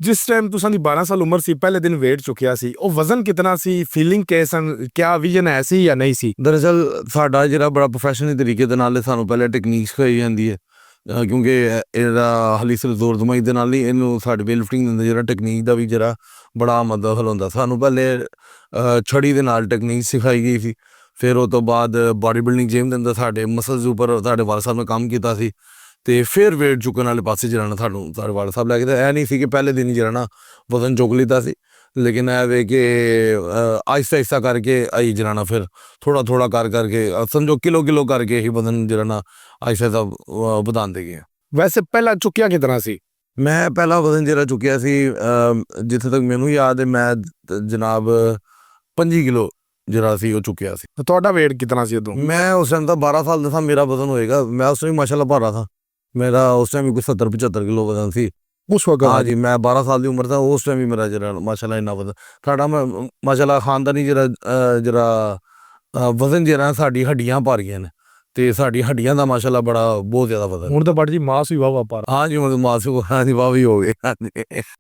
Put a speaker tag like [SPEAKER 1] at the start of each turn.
[SPEAKER 1] ਜਿਸ ਟਾਈਮ ਤੁਸਾਂ ਦੀ 12 ਸਾਲ ਉਮਰ ਸੀ ਪਹਿਲੇ ਦਿਨ weight ਚੁੱਕਿਆ ਸੀ ਉਹ ਵਜ਼ਨ ਕਿਤਨਾ ਸੀ ਫੀਲਿੰਗ ਕੈਸਨ ਕਿਆ ਵਿਜ਼ਨ ਐਸੀ ਜਾਂ ਨਹੀਂ ਸੀ?
[SPEAKER 2] ਦਰਅਸਲ ਸਾਡਾ ਜਿਹੜਾ ਬੜਾ ਪ੍ਰੋਫੈਸ਼ਨਲ ਤਰੀਕੇ ਦੇ ਨਾਲ ਸਾਨੂੰ ਪਹਿਲੇ ਟੈਕਨੀਕ ਸਿਖਾਈ ਜਾਂਦੀ ਹੈ ਕਿਉਂਕਿ ਇਹਦਾ ਹਾਲੀ ਸਿਰਫ ਜ਼ੋਰ ਜਮਾਈ ਦੇ ਨਾਲ ਨਹੀਂ ਇਹਨੂੰ ਸਾਡੇ ਵੇਟ ਲਿਫਟਿੰਗ ਦੇ ਜਿਹੜਾ ਟੈਕਨੀਕ ਦਾ ਵੀ ਜਿਹੜਾ ਬੜਾ ਮਦਖਲ ਹੁੰਦਾ। ਸਾਨੂੰ ਪਹਿਲੇ ਛੜੀ ਦੇ ਨਾਲ ਟੈਕਨੀਕ ਸਿਖਾਈ ਗਈ ਸੀ, ਫਿਰ ਉਹ ਤੋਂ ਬਾਅਦ ਬਾਡੀ ਬਿਲਡਿੰਗ ਜਿਮ ਦੇ ਅੰਦਰ ਸਾਡੇ ਮਸਲਸ ਉੱਪਰ ਸਾਡੇ ਵਾਲ ਸਾਹਿਬ ਨੇ ਕੰਮ ਕੀਤਾ ਸੀ ਅਤੇ ਫਿਰ ਵੇਟ ਚੁੱਕਣ ਵਾਲੇ ਪਾਸੇ ਜਿਹੜਾ ਨਾ ਸਾਨੂੰ ਸਾਡੇ ਵਾਲ ਸਾਹਿਬ ਲੈ ਕੇ ਤਾਂ ਇਹ ਨਹੀਂ ਸੀ ਕਿ ਪਹਿਲੇ ਦਿਨ ਹੀ ਜਿਹੜਾ ਨਾ ਵਜ਼ਨ ਚੁੱਕ ਲਿੱਤਾ ਸੀ, ਲੇਕਿਨ ਇਹ ਵੇ ਕਿ ਆਹਿਸਤਾ ਆਹਿਸਤਾ ਕਰਕੇ ਅਸੀਂ ਜਿਹੜਾ ਨਾ ਫਿਰ ਥੋੜ੍ਹਾ ਥੋੜ੍ਹਾ ਕਰਕੇ ਸਮਝੋ ਕਿਲੋ ਕਰਕੇ ਹੀ ਵਜ਼ਨ ਜਿਹੜਾ ਨਾ ਆਹਿਸਤਾ ਆਹਿਸਤਾ ਵਧਾਉਂਦੇ ਗਏ।
[SPEAKER 1] ਵੈਸੇ ਪਹਿਲਾਂ ਚੁੱਕਿਆ ਕਿਤਨਾ ਸੀ?
[SPEAKER 2] ਮੈਂ ਪਹਿਲਾ ਵਜ਼ਨ ਜਿਹੜਾ ਚੁੱਕਿਆ ਸੀ ਜਿੱਥੇ ਤੱਕ ਮੈਨੂੰ ਯਾਦ ਹੈ ਮੈਂ ਜਨਾਬ 25 ਕਿਲੋ ਜਿਹੜਾ ਸੀ ਉਹ ਚੁੱਕਿਆ ਸੀ।
[SPEAKER 1] ਤਾਂ ਤੁਹਾਡਾ weight ਕਿਤਨਾ ਸੀ ਉਦੋਂ?
[SPEAKER 2] ਮੈਂ ਉਸ ਟਾਈਮ ਤਾਂ 12 ਸਾਲ ਦਾ ਸਾਂ, ਮੇਰਾ ਵਜ਼ਨ ਹੋਏਗਾ ਮੈਂ ਉਸ ਟਾਈਮ ਮਾਸ਼ਾਅੱਲਾ ਭਾਰਾ ਥਾ, ਮੇਰਾ ਉਸ ਟਾਈਮ ਵੀ ਕੋਈ 70-75 ਕਿਲੋ ਵਜ਼ਨ ਸੀ
[SPEAKER 1] ਉਸ ਵਕਤ।
[SPEAKER 2] ਹਾਂ ਜੀ, ਮੈਂ 12 ਸਾਲ ਦੀ ਉਮਰ ਦਾ ਉਸ ਟਾਈਮ ਵੀ ਮੇਰਾ ਜਿਹੜਾ ਮਾਸ਼ਾਅੱਲਾ ਇੰਨਾ ਵਜ਼ਨ ਸਾਡਾ ਮਾਸ਼ਾਅੱਲਾ ਖਾਨਦਾਨੀ ਜਿਹੜਾ ਵਜ਼ਨ ਜਿਹੜਾ ਸਾਡੀ ਹੱਡੀਆਂ ਭਾਰੀਆਂ ਨੇ ਅਤੇ ਸਾਡੀ ਹੱਡੀਆਂ ਦਾ ਮਾਸ਼ਾਅੱਲਾ ਬਹੁਤ ਜ਼ਿਆਦਾ ਵਜ਼ਨ।
[SPEAKER 1] ਹੁਣ ਤਾਂ ਬੜੀ ਜੀ ਮਾਸ ਵੀ ਵਾਹ ਪਾ
[SPEAKER 2] ਹਾਂ ਜੀ, ਮਾਸ ਹਾਂ ਜੀ ਵਾਹ ਵੀ ਹੋ ਗਏ।